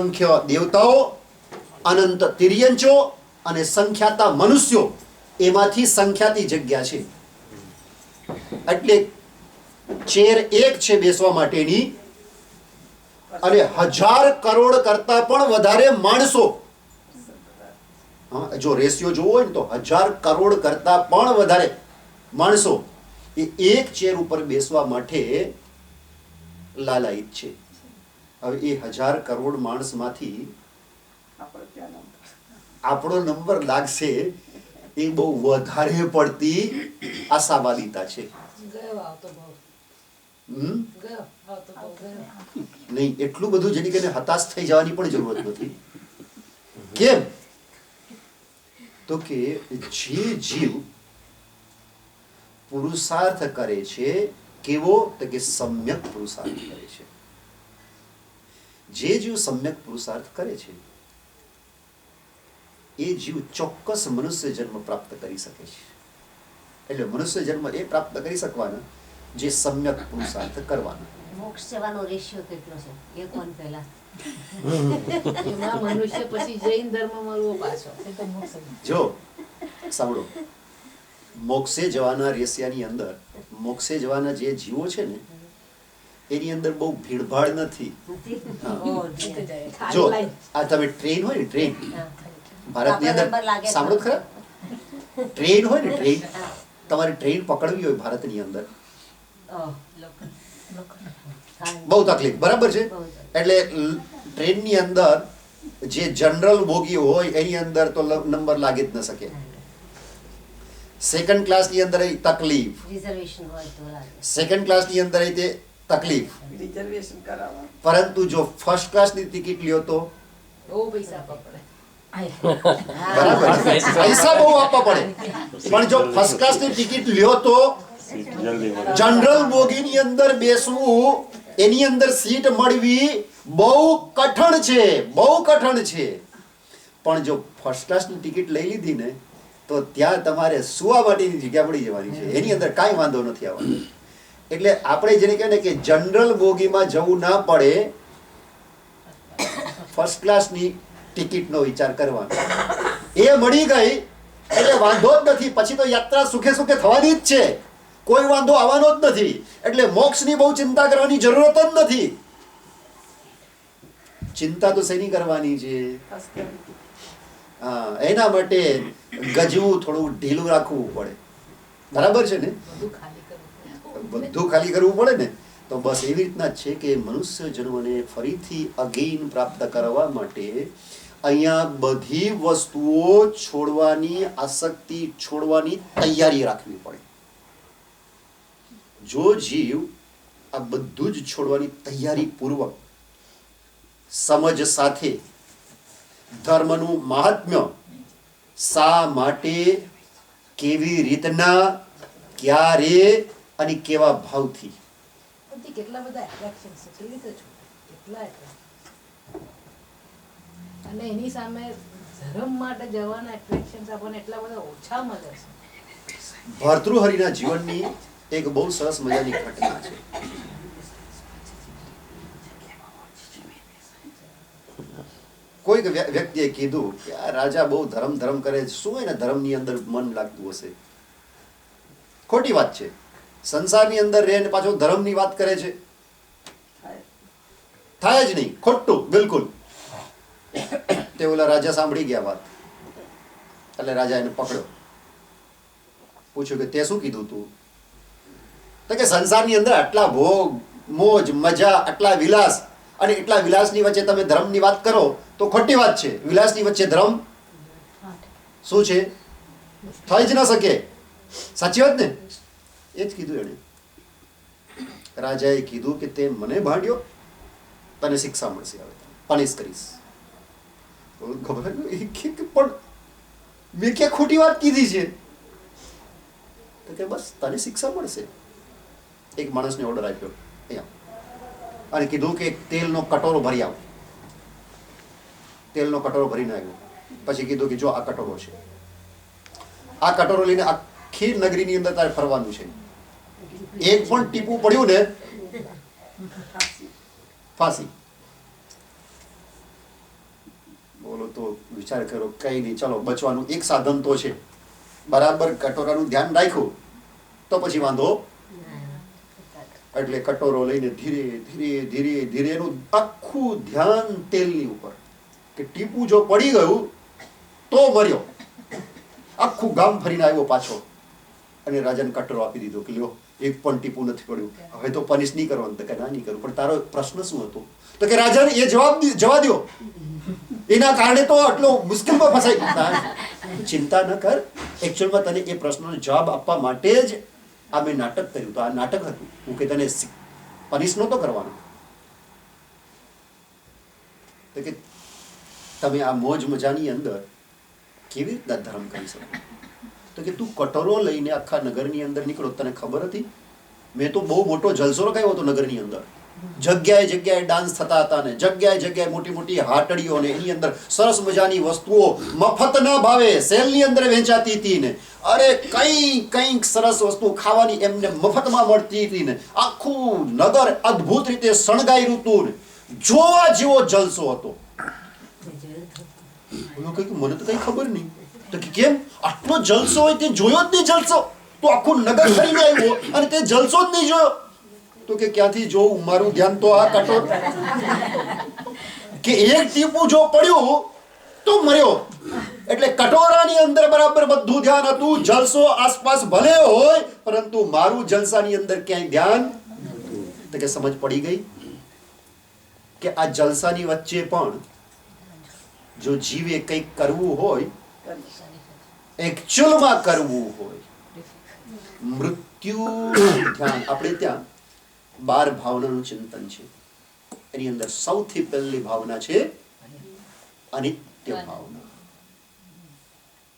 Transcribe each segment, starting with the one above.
સંખ્ય દેવતાઓ, અનંત તિર્યંચો અને સંખ્યાતા મનુષ્યો, એમાંથી સંખ્યાતી જગ્યા છે. એટલે ચેર એક છે બેસવા માટેની, અને 1000 કરોડ કરતા પણ વધારે માણસો. જો રેશિયો જોવો હોય ને તો 1000 કરોડ કરતા પણ વધારે માણસો એ એક ચેર ઉપર બેસવા માટે લાલાયિત છે. હવે એ 1000 કરોડ માણસ માંથી આપણો નંબર લાગશે એ બહુ વધારે પડતી આશાવાદિતા છે. નહીં, એટલું બધું જેની કરીને હતાશ થઈ જવાની પણ જરૂરત નથી. કેમ? તો કે જે જીવ પુરુષાર્થ કરે છે, કેવો? તો કે સમ્યક પુરુષાર્થ કરે છે. જે જીવ સમ્યક પુરુષાર્થ કરે છે એ જીવ ચોક્કસ મનુષ્ય જન્મ પ્રાપ્ત કરી શકે છે. એટલે મનુષ્ય જન્મ એ પ્રાપ્ત કરી શકવાના જે સમ્યક પુરુષાર્થ કરવાના. મોક્ષ જવાનો રેશિયો કેટલો છે? એ કોણ પહેલા? મનુષ્ય પછી જૈન ધર્મ મળવો પાછો. જો સાંભળો, મોક્ષે જવાના રેશિયાની અંદર મોક્ષે જવાના જે જીવો છે ને એની અંદર બહુ ભીડભાડ નથી. જો આ તમે ટ્રેન હોય ને, ટ્રેન ભારતની અંદર સાંભળો ખરા, ટ્રેન હોય ને, ટ્રેન તમારે ટ્રેન પકડવી હોય ભારતની અંદર બહુ તકલીફ, બરાબર છે. એટલે ટ્રેનની અંદર જે જનરલ બોગી હોય એની અંદર તો નંબર લાગી જ ન શકે. સેકન્ડ ક્લાસની અંદર તકલીફ, સેકન્ડ ક્લાસની અંદર તે તકલીફ, પરંતુ જો ફર્સ્ટ ક્લાસની ટિકિટ લ્યો તો બરાબર, પૈસા બહુ આપવા પડે. પણ જો ફર્સ્ટ ક્લાસની ટિકિટ લ્યો તો જનરલ બોગીની અંદર બેસવું, એની અંદર સીટ મળવી બહુ કઠણ છે, બહુ કઠણ છે. પણ જો ફર્સ્ટ ક્લાસની ટિકિટ લઈ લીધી ને તો ત્યાં તમારે સુવા માટેની જગ્યા મળી જવાની છે, એની અંદર કાંઈ વાંધો નથી આવવાનો. એટલે આપણે જેને કહે ને કે જનરલ બોગીમાં જવું ના પડે, ફર્સ્ટ ક્લાસની ટિકિટનો વિચાર કરવાનો. એ મળી ગઈ એટલે વાંધો જ નથી, પછી તો યાત્રા સુખે સુખે થવાની જ છે, કોઈ વાંધો આવવાનો જ નથી. એટલે મોક્ષની બહુ ચિંતા કરવાની જરૂરત જ નથી. ચિંતા તો શેની કરવાની છે? હા, એના માટે ગજવું થોડું ઢીલું રાખવું પડે, બરાબર છે ને? બધું ખાલી કરવું પડે ને. તો બસ એવી રીતના જ છે કે મનુષ્ય જન્મને ફરીથી અગેઇન પ્રાપ્ત કરવા માટે અહીંયા બધી વસ્તુઓ છોડવાની, આસક્તિ છોડવાની તૈયારી રાખવી પડે. જો જીવ આ બધું જ છોડવાની તૈયારી પૂર્વક સમજ સાથે ધર્મનું મહાત્મ્ય શા માટે, કેવી રીતના, ક્યારે અને કેવા ભાવથી, કેટલા બધા એટ્રેક્શન છે, કેવી રીતે કેટલા અને એની સામે ધર્મ માટે જવાના એટ્રેક્શન આપણને એટલા બધા ઓછા મળે છે. ભર્તૃહરિના જીવનની એક બહુ સરસ મજાની ઘટના છે. કોઈક વ્યક્તિએ કીધું કે આ રાજા બહુ ધર્મ કરે, શું એને ધર્મની અંદર મન લાગતું હશે? ખોટી વાત છે. સંસારની અંદર રહે ને પાછો ધર્મની વાત કરે છે, થાય જ નહીં, ખોટું બિલકુલ. તે ઓલા રાજા સાંભળી ગયા વાત, એટલે રાજા એને પકડ્યો, પૂછ્યું કે તે શું કીધું તું? તો કે સંસારની અંદર આટલા ભોગ, મોજ, મજા, આટલા વિલાસ, અને એટલા વિલાસની વચ્ચે તમે ધર્મની વાત કરો તો ખોટી વાત છે. વિલાસની વચ્ચે ધર્મ શું છે? થઈ જ ન શકે. સાચી વાત ને? એ જ કીધું એને. રાજાએ કીધું કે તે મને ભાંડ્યો, તને શિક્ષા મળશે, હવે પનિશ કરીશ. ખબર પણ મેં ક્યાં ખોટી વાત કીધી છે? તો કે બસ તને શિક્ષા મળશે. એક માણસને ઓર્ડર આપ્યો અહીંયા, અને કીધું કે તેલનો કટોરો ભરી આવો. તેલનો કટોરો ભરીને આવ્યો. પછી કીધું કે જો આ કટોરો છે, આ કટોરો લઈને આખી નગરીની અંદર તારે ફરવાનું છે. એક પણ ટીપું પડ્યું ને ફાંસી. તો વિચાર કર્યો કઈ નહીં, ચલો બચવાનું એક સાધન તો છે, બરાબર કટોરાનું ધ્યાન રાખ્યું તો પછી વાંધો. એટલે કટોરો લઈને ધીરે ધીરે ધીરે ધીરે એનું આખું ધ્યાન તેલની ઉપર, કે ટીપું જો પડી ગયું તો મર્યો. આખું ગામ ફરીને આવ્યો પાછો અને રાજાને કટોરો આપી દીધો કે લ્યો, એક પણ ટીપું નથી પડ્યું, હવે તો પનિશ નહીં કરવાનું. તો કે ના, નહીં કરું. પણ તારો પ્રશ્ન શું હતો? તો કે રાજાને એ જવા દો, એના કારણે તો આટલો મુશ્કેલમાં ફસાઈ. ચિંતા ન કર, એકચ્યુઅલમાં તને એ પ્રશ્નનો જવાબ આપવા માટે જ આ મેં નાટક કર્યું. તો આ નાટક હતું, હું કે તને પનિશ નહોતો કરવાનો. તો કે તમે આ મોજ મજાની અંદર કેવી રીતના ધર્મ કરી શકો? તો કે તું કટોરો લઈને આખા નગરની અંદર નીકળો, તને ખબર હતી મેં તો બહુ મોટો જલસો રખાયો હતો નગરની અંદર. જગ્યાએ જગ્યાએ ડાન્સ થતા હતા ને જગ્યાએ જગ્યાએ મોટી મોટી હાટડીઓ ને એની અંદર સરસ મજાની વસ્તુઓ મફતના ભાવે સેલની અંદર વેચાતી હતી ને, અરે કંઈક સરસ વસ્તુ ખાવાની એમને મફતમાં મળતી હતી ને, આખું નગર અદ્ભુત રીતે શણગાર્યું હતું ને, જોવા જેવો જલસો હતો. મને તો કઈ ખબર નહીં. તો કે કેમ આટલો જલસો હોય તે જોયો જ નહીં જલસો? તો આખું નગર ફરીને આવ્યો અને તે જલસો જ નહીં જોયો? તો કે ક્યાંથી જોઉં, મારું ધ્યાન તો આ કટોર, કે એક ટીપું જો પડ્યું તો મર્યો. એટલે કટોરાની અંદર બરાબર બધું ધ્યાન હતું, જલસો આસપાસ ભલે હોય પરંતુ મારું જલસાની અંદર ક્યાંય ધ્યાન. તો કે સમજ પડી ગઈ કે આ જલસાની વચ્ચે પણ જો જીવે કંઈક કરવું હોય, એકચ્યુઅલમાં કરવું હોય, મૃત્યુ ધ્યાન. આપણે ત્યાં 12 ભાવનાનું ચિંતન છે. એની અંદર સૌથી પહેલી ભાવના છે અનિત્ય ભાવના.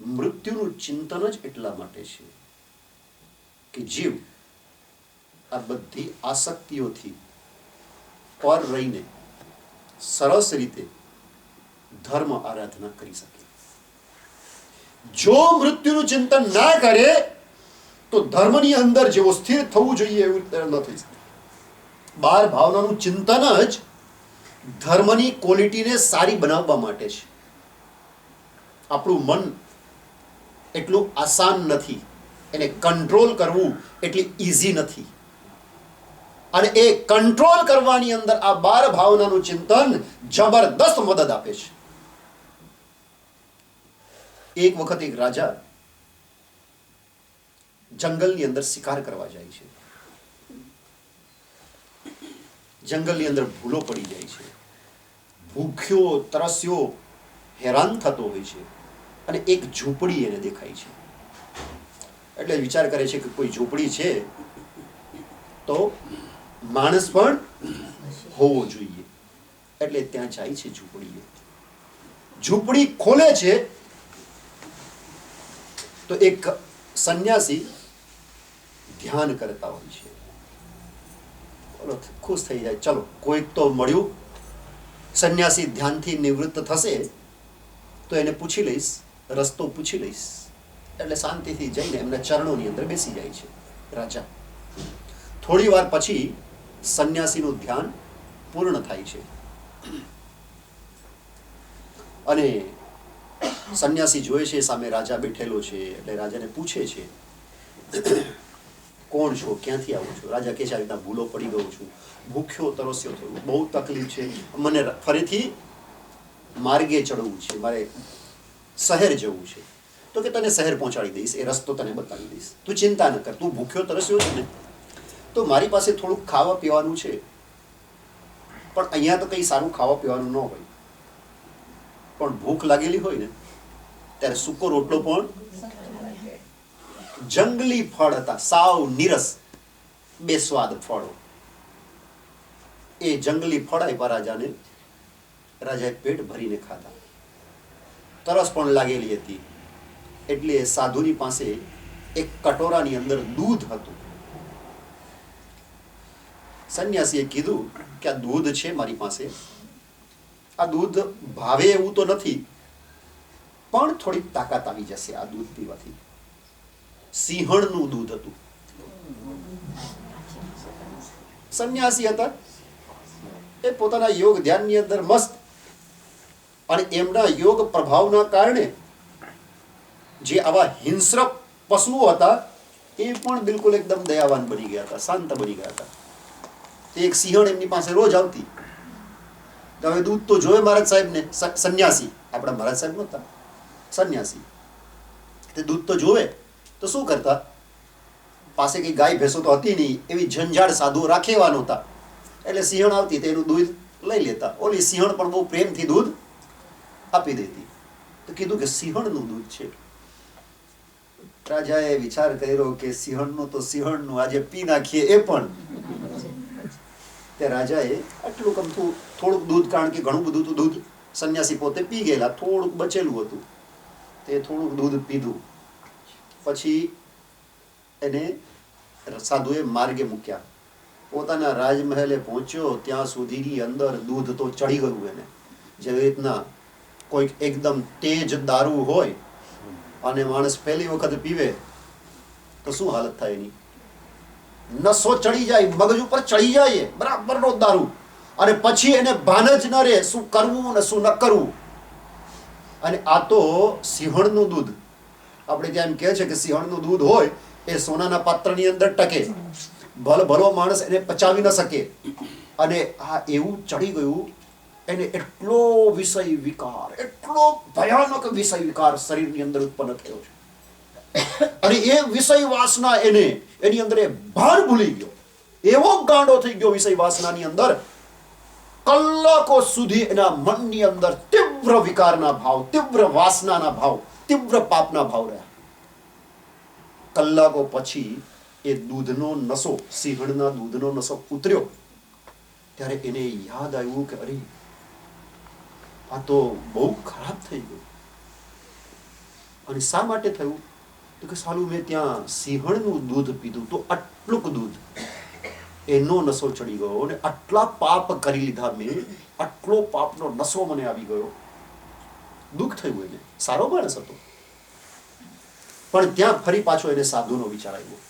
મૃત્યુનું ચિંતન જ એટલા માટે છે કે જીવ આ બધી આસક્તિઓથી પર રહીને સરસ રીતે ધર્મ આરાધના કરી શકે. જો મૃત્યુનું ચિંતન ના કરે તો ધર્મની અંદર જેવો સ્થિર થવું જોઈએ એવું ન થઈ શકે. 12 ભાવનાનું ચિંતન જ ધર્મની ક્વોલિટીને સારી બનાવવા માટે છે. આપણું મન એટલું આસાન નથી, એને કંટ્રોલ કરવું એટલી ઈઝી નથી. અને એ કંટ્રોલ કરવાની અંદર આ 12 ભાવનાનું ચિંતન જબરદસ્ત મદદ આપે છે. એક વખત એક રાજા જંગલની અંદર શિકાર કરવા જાય છે. જંગલની અંદર ભૂલો પડી જાય છે, ભૂખ્યો તરસ્યો હેરાન થતો હોય છે અને એક ઝૂંપડી એને દેખાય છે. એટલે વિચાર કરે છે કે કોઈ ઝૂંપડી છે તો માણસ પણ હોવો જોઈએ. એટલે ત્યાં જાય છે ઝૂંપડીએ. ઝૂંપડી ખોલે છે તો એક સંન્યાસી ધ્યાન કરતા હોય છે. ખુશ થઈ જાય, ચલો કોઈક તો મળ્યું. સંન્યાસી ધ્યાનથી નિવૃત્ત થશે તો એને પૂછી લઈશ, રસ્તો પૂછી લઈશ. એટલે શાંતિથી જઈને એમના ચરણોની અંદર બેસી જાય છે રાજા. થોડી વાર પછી સંન્યાસીનું ધ્યાન પૂર્ણ થાય છે અને સંન્યાસી જોયે છે સામે રાજા બેઠેલો છે. એટલે રાજાને પૂછે છે, કોણ છો, ક્યાંથી આવો છો? રાજા કહે છે, આવી રીતના ભૂલો પડી ગયો છું, ભૂખ્યો તરસ્યો થયો, બહુ તકલીફ છે, મને ફરીથી માર્ગે ચડવું છે, મારે શહેર જવું છે. તો કે તને શહેર પહોંચાડી દઈશ, એ રસ્તો તને બતાવી દઈશ, તું ચિંતા ન કર. તું ભૂખ્યો તરસ્યો છે ને, તો મારી પાસે થોડુંક ખાવા પીવાનું છે, પણ અહીંયા તો કંઈ સારું ખાવા પીવાનું ન હોય, પણ ભૂખ લાગેલી હોય ને ત્યારે સૂકો રોટલો પણ, જંગલી ફળ હતા, સાવ નીરસ બેસ્વાદ ફળો, એ જંગલી ફળ આપ્યા રાજાને. રાજાએ પેટ ભરીને ખાધા. તરસ પણ લાગેલી હતી એટલે સાધુની પાસે એક કટોરાની અંદર દૂધ હતું. સંન્યાસીએ કીધું કે આ દૂધ છે મારી પાસે, આ દૂધ ભાવે એવું તો નથી, પણ થોડી તાકાત આવી જશે આ દૂધ પીવાથી. સિંહણનું દૂધ હતું. સંન્યાસી હતા, એ પોતાના યોગ ધ્યાનની અંદર મસ્ત અને એમના યોગ પ્રભાવના કારણે જે આવા હિંસ્ર પશુઓ હતા એ પણ બિલકુલ એકદમ દયાવાન બની ગયા હતા, શાંત બની ગયા હતા. એક સિંહણ એમની પાસે રોજ આવતી. તો હવે દૂધ તો જોયે મહારાજ સાહેબને, સંન્યાસી, આપણા મહારાજ સાહેબ નહોતા, સંન્યાસી, તે દૂધ તો જોવે તો શું કરતા, પાસે કઈ ગાય ભેંસો તો હતી નહીં, એવી ઝંઝાળ સાધુ રાખેવા નહોતા, એટલે સિંહણ આવતી તેનું દૂધ લઈ લેતા. ઓલી સિંહણ પણ બહુ પ્રેમથી દૂધ આપી દેતી. તો કીધું કે સિંહણનું દૂધ છે. રાજાએ વિચાર કર્યો કે સિંહણનું તો સિંહણનું આજે પી નાખીએ. એ પણ તે રાજાએ આટલું કમથું થોડુંક દૂધ, કારણ કે ઘણું બધું તો દૂધ સંન્યાસી પોતે પી ગયેલા, થોડુંક બચેલું હતું, તે થોડુંક દૂધ પીધું. પછી એને સાધુએ માર્ગે મૂક્યા. પોતાના રાજમહેલે પહોંચ્યો ત્યાં સુધીની અંદર દૂધ તો ચડી ગયું એને. જેવી રીતના કોઈક એકદમ તેજ દારૂ હોય અને માણસ પહેલી વખત પીવે તો શું હાલત થાય એની? નસો ચડી જાય, મગજ ઉપર ચડી જાય બરાબરનો દારૂ, અને પછી એને ભાન જ ન રહે શું કરવું ને શું ન કરવું. અને આ તો સિંહણનું દૂધ. આપણે ત્યાં એમ કહે છે કે સિંહણનું દૂધ હોય એ સોનાના પાત્રની અંદર ટકે, ભલો માણસ એને પચાવી ન શકે. અને આ એવું ચડી ગયું એને, એટલો વિષય વિકાર, એટલો ભયાનક વિષય વિકાર શરીરની અંદર ઉત્પન્ન થયો છે. અને એ વિષય વાસના એને, એની અંદર એ ભાર ભૂલી ગયો, એવો ગાંડો થઈ ગયો વિષય વાસનાની અંદર. કલાકો સુધી એના મનની અંદર તીવ્ર વિકારના ભાવ, તીવ્ર વાસનાના ભાવ, તીવ્ર પાપના ભાવ રહ્યા. કલાકો પછી એ દૂધનો નશો, સિંહણના દૂધનો નશો ઉતર્યો ત્યારે એને યાદ આવ્યું કે અરે આ તો બહુ ખરાબ થઈ ગયું. અને શા માટે થયું? તો કે સાલું મેં ત્યાં સિંહણનું દૂધ પીધું તો આટલુંક દૂધ, એનો નશો ચડી ગયો અને આટલા પાપ કરી લીધા મેં, આટલો પાપનો નશો મને આવી ગયો. દુઃખ થયું એને. સારો માણસ હતો, પણ ત્યાં ફરી પાછો એને સાધુનો વિચાર આવ્યો.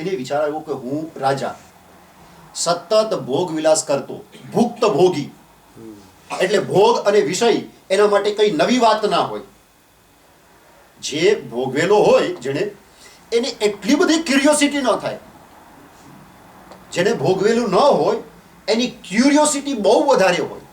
એને વિચાર આવ્યો કે હું રાજા, સતત ભોગ વિલાસ કરતો, ભુક્ત ભોગી, એટલે ભોગ અને વિષય એના માટે કઈ નવી વાત ના હોય. જે ભોગવેલો હોય જેને, એને એટલી બધી ક્યુરિયોસિટી ન થાય. જેને ભોગવેલું ન હોય એની ક્યુરિયોસિટી બહુ વધારે હોય.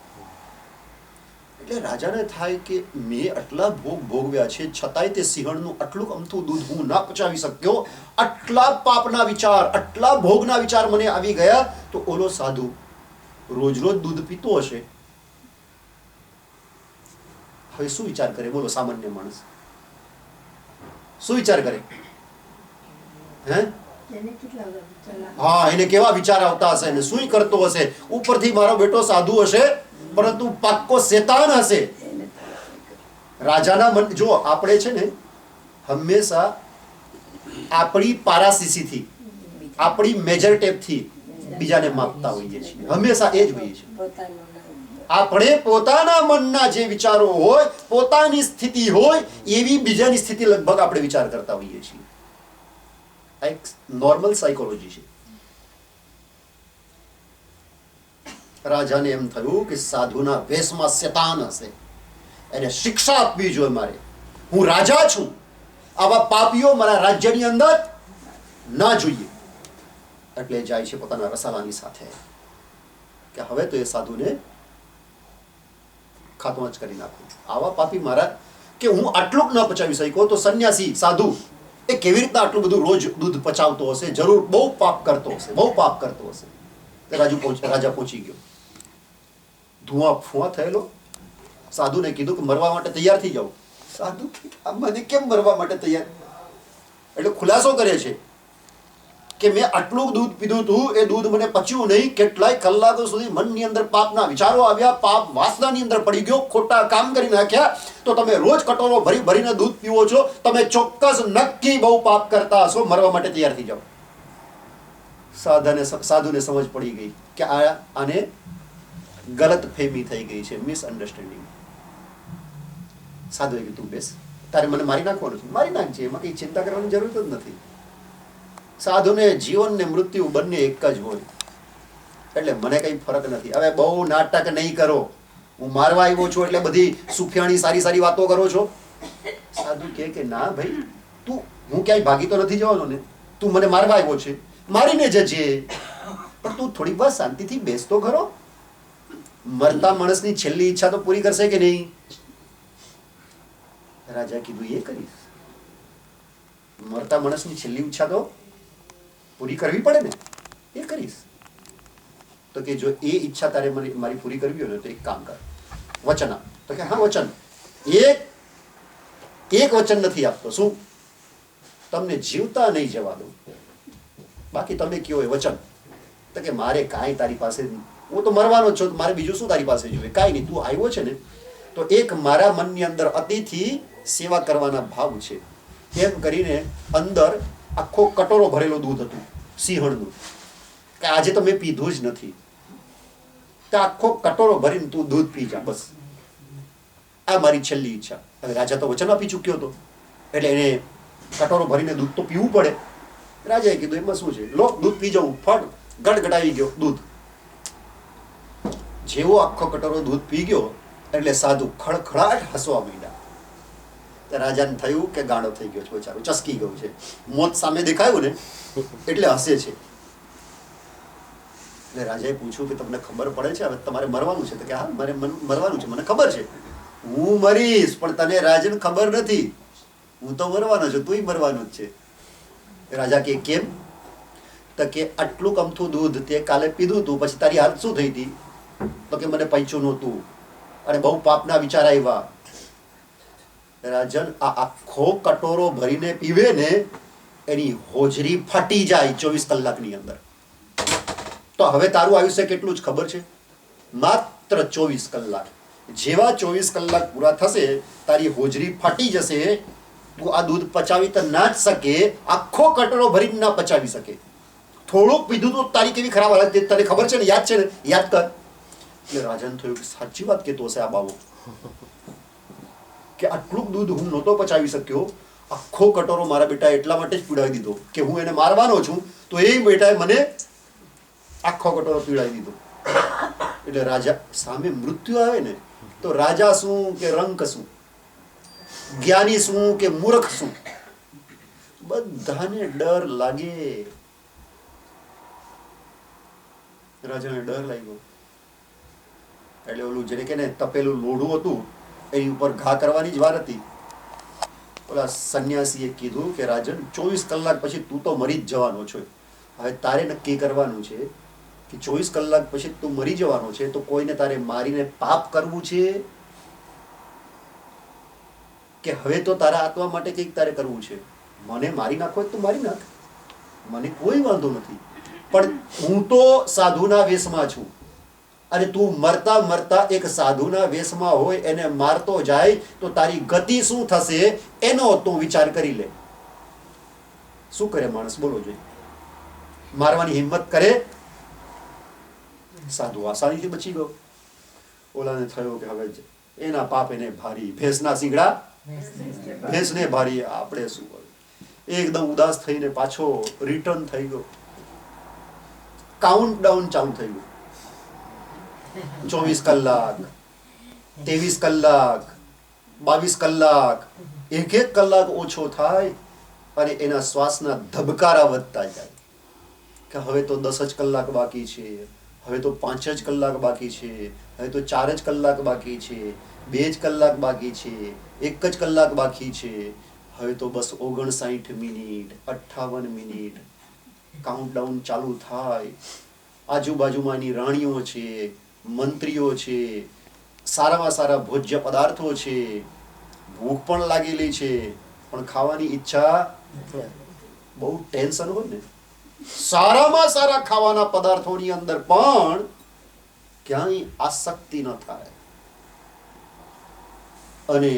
એટલે રાજાને થાય કે મેં આટલા ભોગ ભોગવ્યા છે છતાંય તે સિંહણનું આટલું અમથું દૂધ હું ના પચાવી શક્યો. આટલા પાપના વિચાર, આટલા ભોગના વિચાર મને આવી ગયા, તો ઓલો સાધુ રોજ રોજ દૂધ પીતો હશે, હવે શું વિચાર કરે? બોલો, સામાન્ય માણસ શું વિચાર કરે? હે? હા, એને કેવા વિચાર આવતા હશે ને શું કરતો હશે? ઉપરથી મારો બેટો સાધુ હશે પરંતુ પાક્કો શેતાન હશે. રાજાના મન, જો આપણે છે ને હંમેશા આપણી પારાસીસીથી, આપણી મેજર ટેપથી બીજાને માપતા હોઈએ છીએ. હંમેશા એ જ હોઈએ છીએ. આપણે પોતાના મનના જે વિચારો હોય, પોતાની સ્થિતિ હોય એવી બીજાની સ્થિતિ લગભગ આપણે વિચાર કરતા હોઈએ છીએ. આ એક નોર્મલ સાયકોલોજી છે. રાજાને એમ થયું કે સાધુના વેશમાં શેતાન હશે, એને શિક્ષા આપવી જોઈએ મારે. હું રાજા છું, આવા પાપીઓ મારા રાજ્યની અંદર ના જોઈએ. એટલે જાય છે પોતાના રસાલાની સાથે કે હવે તો એ સાધુને ખાતમો જ કરી નાખું. આવા પાપી મારા, કે હું આટલું ન પચાવી શક્યો તો સંન્યાસી સાધુ એ કેવી રીતના આટલું બધું રોજ દૂધ પચાવતો હશે? જરૂર બહુ પાપ કરતો હશે, બહુ પાપ કરતો હશે. રાજા પહોંચી ગયો, ધુઆ ફુઆ થયેલો. સાધુને કીધું કે મરવા માટે તૈયાર થઈ જાઓ. સાધુ મને કેમ મરવા માટે તૈયાર? એટલે ખુલાસો કરે છે કે મેં આટલું દૂધ પીધું હતું, એ દૂધ મને પચ્યું નહીં, કેટલાય કલાકો સુધી મનની અંદર પાપના વિચારો આવ્યા, પાપ વાસનાની અંદર પડી ગયો, ખોટા કામ કરી નાખ્યા. તો તમે રોજ કટોરો ભરી ભરીને દૂધ પીવો છો, તમે ચોક્કસ નક્કી બહુ પાપ કરતા હશો, મરવા માટે તૈયાર થઈ જાઓ. સાધુને સમજ પડી ગઈ કે આને ગલત ફહેમી થઈ ગઈ છે, મિસઅન્ડરસ્ટેન્ડિંગ. સાધુએ કીધું બેસ, તારે મને મારી નાખવાનું છે, મારી નાખજે, એમાં કઈ ચિંતા કરવાની જરૂર જ નથી. સાધુને જીવન ને મૃત્યુ બંને એક જ હોય, એટલે મને કઈ ફરક નથી. હવે બહુ નાટક નહીં કરો, હું મારવા આવ્યો છું એટલે બધી સુફિયાણી સારી સારી વાતો કરો છો? સાધુ કે ના ભાઈ, તું, હું ક્યાંય ભાગી તો નથી જવાનો ને, તું મને મારવા આવ્યો છે, મારીને જજે, પણ તું થોડીક વાર શાંતિથી બેસતો ખરો. મરતા માણસની છેલ્લી ઈચ્છા તો પૂરી કરશે કે નહીં? રાજા કીધું એ કરીશ. મરતા માણસની છેલ્લી ઈચ્છા તો પૂરી કરવી પડે ને, એ કરીશ. તો કે જો એ ઈચ્છા તારે મારી પૂરી કરવી હોય ને તો એક કામ કર, વચન આપ. તો કે હા વચન. એક વચન નથી આપતો. શું? તમને જીવતા નહીં જવા દઉં, બાકી તમે કયો એ વચન. તો કે મારે કાંઈ તારી પાસે, હું તો મરવાનો જ છું, મારે બીજું શું તારી પાસે જોઈએ? કાંઈ નહીં, તું આવ્યો છે ને તો એક મારા મનની અંદર અતિથિ સેવા કરવાના ભાવ છે. એમ કરીને અંદર આખો કટોરો ભરેલો દૂધ હતું, સિંહણનું, કે આજે તો મેં પીધું જ નથી. તો આખો કટોરો ભરીને તું દૂધ પી જા, બસ આ મારી છેલ્લી ઈચ્છા. હવે રાજા તો વચન આપી ચૂક્યો હતો એટલે એને કટોરો ભરીને દૂધ તો પીવું પડે. રાજાએ કીધું એમાં શું છે, લો દૂધ પી જાઉં. ફટ ગડગડાવી ગયો દૂધ. જેવો આખો કટોરો દૂધ પી ગયો એટલે સાધુ ખડખડાટ હસવા માંડ્યા. રાજાને થયું કે ગાંડો થઈ ગયો છે, બચારો ચસકી ગયું છે, મોત સામે દેખાયું ને એટલે હસે છે. એટલે રાજાએ પૂછ્યું કે તમને ખબર પડે છે હવે તમારે મરવાનું છે? તો કે હા મારે મરવાનું છે, મને ખબર છે, હું મરીશ, પણ તને રાજન ખબર નથી, હું તો મરવાનો છું, તુંય મરવાનું જ છે. રાજા કે કેમ? તો કે આટલું અમથું દૂધ તે કાલે પીધું તું, પછી તારી હાલત શું થઈ હતી? તો કે મને પૈચું નહોતું અને બહુ પાપના વિચાર આવ્યા. રાજન આ આખો કટોરો ભરીને પીવે ને એની હોજરી ફાટી જાય 24 કલાકની અંદર. તો હવે તારું આયુષ્ય કેટલું જ ખબર છે? માત્ર 24 કલાક. જેવા 24 કલાક પૂરા થશે તારી હોજરી ફાટી જશે. તું આ દૂધ પચાવી તો ના જ શકે, આખો કટોરો ભરીને ના પચાવી શકે. થોડુંક પીધું તો તારી કેવી ખરાબ હાલત તને ખબર છે ને, યાદ છે ને, યાદ કર. એટલે રાજાને થયું કે સાચી વાત કહેતો હશે આ બાવો, કે આટલું દૂધ હું નહોતો પચાવી શક્યો, આખો કટોરો મારા બેટા એટલા માટે જ પીવડાવી દીધો કે હું એને મારવાનો છું, તો એ બેટાએ મને આખો કટોરો પીવડાવી દીધો. એટલે રાજા સામે મૃત્યુ આવે ને તો રાજા શું કે રંક શું, જ્ઞાની શું કે મૂર્ખ શું, બધાને ડર લાગે. રાજાને ડર લાગ્યો એટલે ઓલું જેને કે ને તપેલું લોઢું હતું એની ઉપર ઘા કરવાની જ વાર હતી. ઓલા સંન્યાસીએ કીધું કે રાજન 24 કલાક પછી તું તો મરી જ જવાનો છો. હવે તારે નક્કી કરવાનું છે કે 24 કલાક પછી તું મરી જવાનો છે તો કોઈને તારે મારીને પાપ કરવું છે કે હવે તો તારા આત્મા માટે કંઈક તારે કરવું છે. મને મારી નાખો તું મારી નાખ, મને કોઈ વાંધો નથી, પણ હું તો સાધુના વેશમાં છું અને તું મરતા મરતા એક સાધુના વેશમાં હોય એને મારતો જાય તો તારી ગતિ શું થશે એનો તું વિચાર કરી લે. શું કરે માણસ બોલો જોઈએ? મારવાની હિંમત કરે? સાધુ આસાનીથી બચી ગયો. ઓલાને થયો કે હવે એના પાપ એને ભારી, ભેંસના શીંગડા ભેંસને ભારી, આપણે શું કરું? એકદમ ઉદાસ થઈને પાછો રિટર્ન થઈ ગયો. કાઉન્ટડાઉન ચાલુ થઈ ગયું. 24 કલાક, 23 કલાક, 22 કલાક, એક કલાક ઓછો થાય અને એના શ્વાસના ધબકારા વધતા જાય કે હવે તો 10 જ કલાક બાકી છે, હવે તો 5 જ કલાક બાકી છે, હવે તો 4 જ કલાક બાકી છે, 2 જ કલાક બાકી છે, 1 જ કલાક બાકી છે, હવે તો બસ 59 મિનિટ, 58 મિનિટ. કાઉન્ટડાઉન ચાલુ થાય. આજુબાજુમાં એની રાણીઓ છે, મંત્રીઓ છે, સારામાં સારા ભોજ્ય પદાર્થો છે, ભૂખ પણ લાગેલી છે પણ ખાવાની ઈચ્છા, બહુ ટેન્શન હોય ને, સારામાં સારા ખાવાના પદાર્થોની અંદર પણ ક્યાંય આસક્તિ ન થાય અને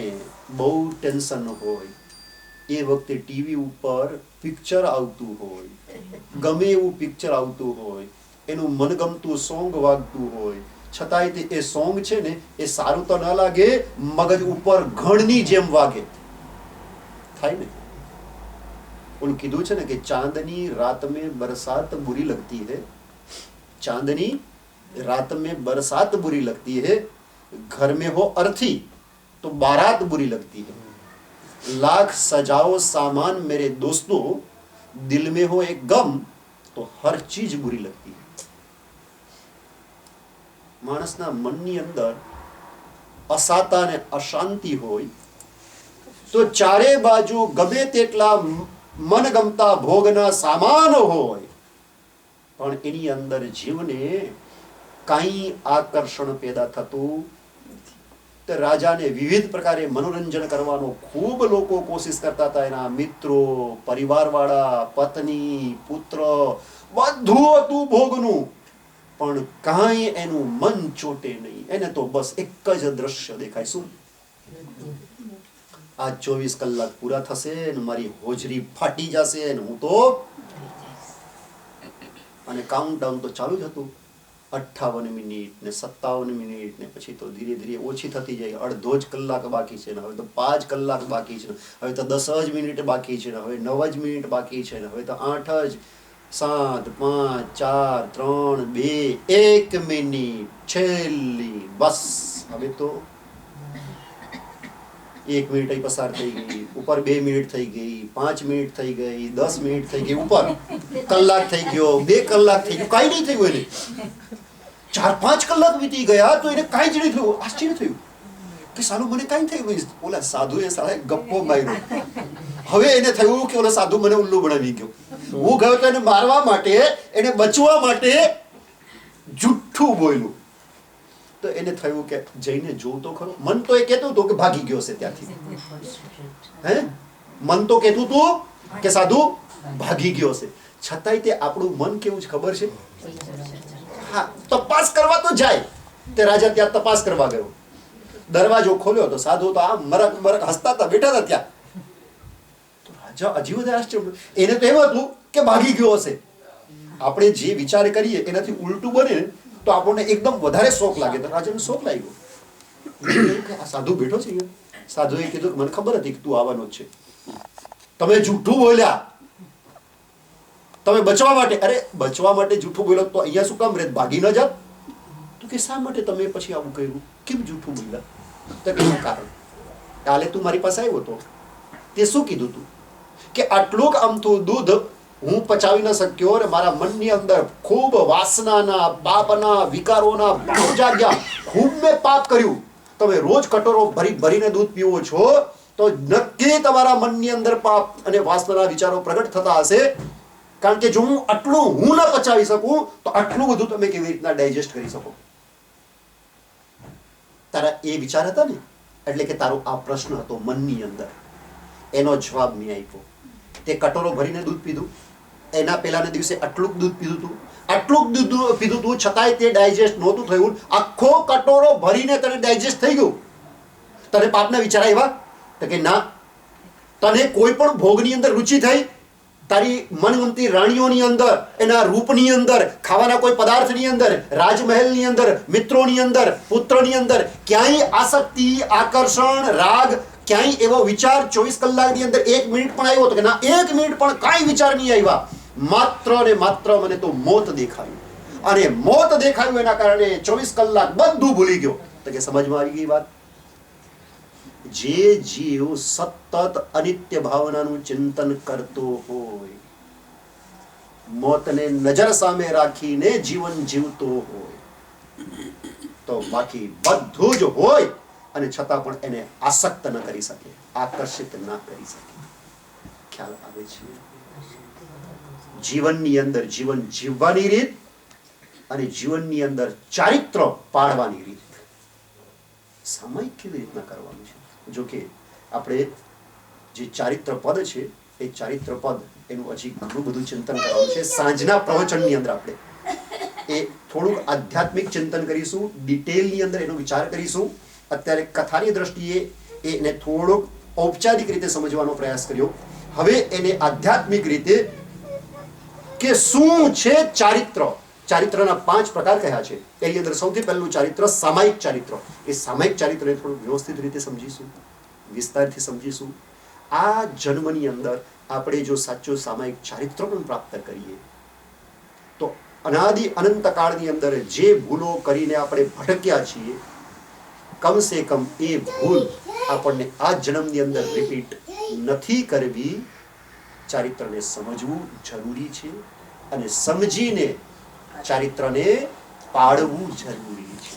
બહુ ટેન્શન હોય. એ વખતે ટીવી ઉપર પિક્ચર આવતું હોય, ગમે એવું પિક્ચર આવતું હોય, એનું મનગમતું સોંગ વાગતું હોય, છતાંય એ સોંગ છે ને એ સારું તો ન લાગે, મગજ ઉપર ઘણની જેમ વાગે. થાય ને? ઓલું કીધું છે ને કે ચાંદની રાત में बरसात बुरी लगती है, चांदनी रात में बरसात बुरी लगती है, घर में हो अर्थी तो बारात बुरी लगती है, लाख सजाओ सामान मेरे दोस्तों, दिल में हो एक गम तो हर चीज बुरी लगती है. માણસના મનની અંદર અસાતા ને અશાંતિ હોય તો ચારે બાજુ ગમે તેટલા મનગમતા ભોગના સામાનો હોય પણ એની અંદર જીવને કાંઈ આકર્ષણ પેદા થતું. તો રાજાને વિવિધ પ્રકારે મનોરંજન કરવાનો ખૂબ લોકો કોશિશ કરતા હતા. એના મિત્રો, પરિવારવાળા, પત્ની, પુત્ર, બધું હતું ભોગનું, પણ કાંઈ એનું મન ચોટે નહીં. એને તો બસ એક જ દ્રશ્ય દેખાય, શું? આ 24 કલાક પૂરા થશે ને મારી હોજરી ફાટી જશે ને હું તો, અને કાઉન્ટડાઉન તો ચાલુ જ હતું. 58 મિનિટ ને 57 મિનિટ ને પછી તો ધીરે ધીરે ઓછી થતી જાય. અડધો જ કલાક બાકી છે ને હવે તો 5 કલાક બાકી છે ને હવે તો 10 જ મિનિટ બાકી છે ને હવે 9 જ મિનિટ બાકી છે ને હવે તો 8 જ, 7, 5, 4, 3, 2, 1 મિનિટ છેલ્લી. બસ હવે તો 1 મિનિટ પસાર થઈ ગઈ, ઉપર 2 મિનિટ થઈ ગઈ, 5 મિનિટ થઈ ગઈ, 10 મિનિટ થઈ ગઈ, ઉપર કલાક થઈ ગયો, 2 કલાક થઈ ગયું, કાંઈ નહીં થયું. એને 4-5 કલાક વીતી ગયા તો એને કાંઈ જ નહીં થયું. આશ્ચર્ય થયું કે સાલું મને કાંઈ થયું. ઓલા સાધુએ સાલા ગપ્પો માર્યો. હવે એને થયું કે ઓલા સાધુ મને ઉલ્લુ બનાવી ગયો. હું ગયો તો એને મારવા માટે, એને બચવા માટે જુઠ્ઠું બોલ્યું. તો એને થયું કે જઈને જોઉં તો ખરો. મન તો એ કહેતું હતું કે ભાગી ગયો છે ત્યાંથી. હે, મન તો કહેતું હતું કે સાધુ ભાગી ગયો છે, છતાંય તે આપણું મન કેવું છે ખબર છે? હા, તપાસ કરવા તો જાય. તે રાજા ત્યાં તપાસ કરવા ગયો. દરવાજો ખોલ્યો તો સાધુ તો આમ મરક મરક હસતા હતા, બેઠા હતા ત્યાં. તો રાજા હજી વધારે આશ્ચર્ય. એને તો એમ હતું કે ભાગી ગયો હશે. આપણે જે વિચાર કરીએ એનાથી ઉલટું બને તો આપણને એકદમ વધારે શોખ લાગે. તો રાજાને શોખ લાગ્યો કે આ સાધુ બેઠો છે. સાધુએ કીધું કે મને ખબર હતી કે તું આવવાનો જ છે. તમે જૂઠું બોલ્યા, તમે બચવા માટે. અરે બચવા માટે જૂઠું બોલ્યો તો અહીંયા શું કામ રે, ભાગી ન જાત? તો કે શા માટે તમે પછી આવું કર્યું, કેમ જૂઠું બોલ્યા? તો કે કારણ કાલે તું મારી પાસે આવ્યો તો તે શું કીધું તું કે આટલું અમથું દૂધ હું પચાવી ન શક્યો અને મારા મનની અંદર ખૂબ વાસનાના, પાપના, વિકારોના ભાવ જાગ્યા, ખૂબ મેં પાપ કર્યું. તમે રોજ કટોરો ભરી ભરીને દૂધ પીવો છો તો નક્કી તમારા મનની અંદર પાપ અને વાસનાના વિચારો પ્રગટ થતા હશે. કારણ કે જો હું આટલું હું ન પચાવી શકું તો આટલું બધું તમે કેવી રીતના ડાયજેસ્ટ કરી શકો? તારા એ વિચાર હતા ને, એટલે કે તારો આ પ્રશ્ન હતો મનની અંદર, એનો જવાબ મેં આપ્યો. તે કટોરો ભરીને દૂધ પીધું. એના પહેલાના દિવસે આટલું દૂધ પીધું તું, આટલું દૂધ પીધું તું, છતાંય તે ડાયજેસ્ટ નહોતું થયું. આખો કટોરો ભરીને તને ડાયજેસ્ટ થઈ ગયું. તને પાપના વિચાર આવ્યા? તો કે ના. તને કોઈ પણ ભોગની અંદર રુચિ થઈ? તારી મનગમતી રાણીઓની અંદર, એના રૂપની અંદર, ખાવાના કોઈ પદાર્થની અંદર, રાજમહેલની અંદર, મિત્રોની અંદર, પુત્રની અંદર ક્યાંય આસક્તિ, આકર્ષણ, રાગ, ક્યાંય એવો વિચાર 24 કલાકની અંદર 1 મિનિટ પણ આવ્યો? તો કે ના, 1 મિનિટ પણ કાંઈ વિચાર નહીં આવ્યા. માત્ર ને માત્ર મને તો મોત દેખાયું. અને મોત દેખાયું એના કારણે 24 કલાક બધું ભૂલી ગયો. તો કે સમજમાં આવી ગઈ વાત? જે જીવ સતત અનિત્ય ભાવનાનું ચિંતન કરતો હોય, મોતને નજર સામે રાખીને જીવન જીવતો હોય, તો બાકી બધું જ હોય અને છતાં પણ એને આસક્ત ન કરી શકે, આકર્ષિત ના કરી શકે. ખ્યાલ આવે છે? જીવનની અંદર જીવન જીવવાની રીત અને જીવનની અંદર ચારિત્ર પાડવાની રીત સામાયિક કેવી રીતના કરવાનું છે. જો કે આપણે જે ચારિત્ર પદ છે એ ચારિત્ર પદ એનું હજી ઘણું બધું ચિંતન કરવાનું છે. સાંજના પ્રવચનની અંદર આપણે એ થોડુંક આધ્યાત્મિક ચિંતન કરીશું, ડિટેલની અંદર એનો વિચાર કરીશું. અત્યારે કથાની દ્રષ્ટિએ એને થોડોક ઔપચારિક રીતે સમજવાનો પ્રયાસ કર્યો. હવે એને આધ્યાત્મિક રીતે કે શું છે ચારિત્ર, ચારિત્રના 5 પ્રકાર કયા છે. એની અંદર સૌથી પહેલું ચારિત્ર સામાયિક ચારિત્ર. એ સામાયિક ચારિત્રને થોડું વ્યવસ્થિત રીતે સમજીશું, વિસ્તારથી સમજીશું. આ જન્મની અંદર આપણે જો સાચું સામાયિક ચારિત્ર પણ પ્રાપ્ત કરીએ તો અનાદિ અનંત કાળની અંદર જે ભૂલો કરીને આપણે ભટક્યા છીએ કમ સે કમ એ ભૂલ આપણને આ જન્મની અંદર રિપીટ નથી કરવી. ચારિત્રને સમજવું જરૂરી છે અને સમજીને ચારિત્રને પાળવું જરૂરી છે.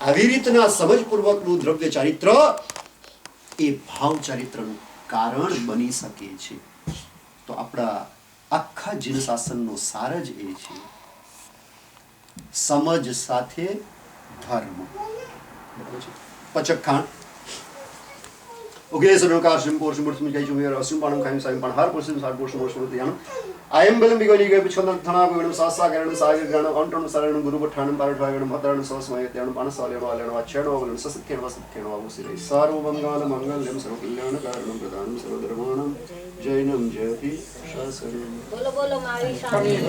આવી રીતના સમજપૂર્વકનું દ્રવ્ય ચારિત્ર એ ભાવ ચારિત્રનું કારણ બની શકે છે. તો આપણા આખા જીન શાસનનો સાર જ એ છે, સમજ સાથે ધર્મ. પચખાણ ઓકે સનો કાશમ પોર્શન પોર્શન કઈ જો મેર અસુમ પાણમ ખાઈમ સાઈમ પણ હર પોર્શન સાર પોર્શન પોર્શન ધ્યાન આયમ બલમ બિગોલી ગય પછંદ થણા ગણમ સાસા ગણમ સાગર ગણમ અંટણ સરણ ગુરુ પઠાણમ પારઠવા ગણમ હતરણ સવસ્મય ત્યાણ પાણ સાલેણો આલેણો આછેણો ગણમ સસત્કેણો સત્કેણો આવસિરે સર્વ મંગલ મંગલમ સર્વ કલ્યાણ કારણમ પ્રદાનમ સર્વ ધર્માણમ જૈનમ જયતિ શાસનમ. બોલો બોલો મારી સ્વામી.